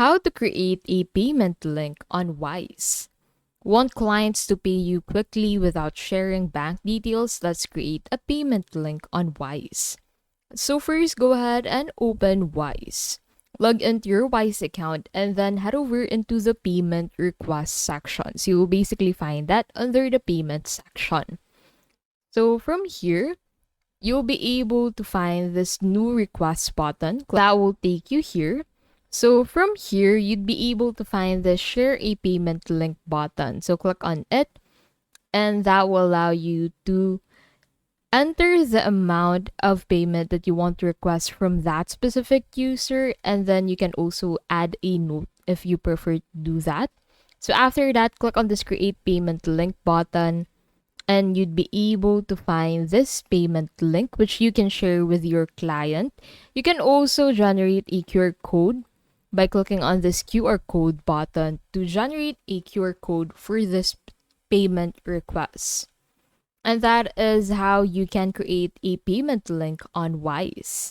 How to create a payment link on Wise. Want clients to pay you quickly without sharing bank details? Let's create a payment link on Wise. So first, go ahead and open Wise. Log into your Wise account and then head over into the payment request section. So you'll basically find that under the payment section. So from here, you'll be able to find this new request button that will take you here. So from here, you'd be able to find the share a payment link button. So click on it and that will allow you to enter the amount of payment that you want to request from that specific user. And then you can also add a note if you prefer to do that. So after that, click on this create payment link button and you'd be able to find this payment link which you can share with your client. You can also generate a QR code by clicking on this QR code button to generate a QR code for this payment request. And that is how you can create a payment link on Wise.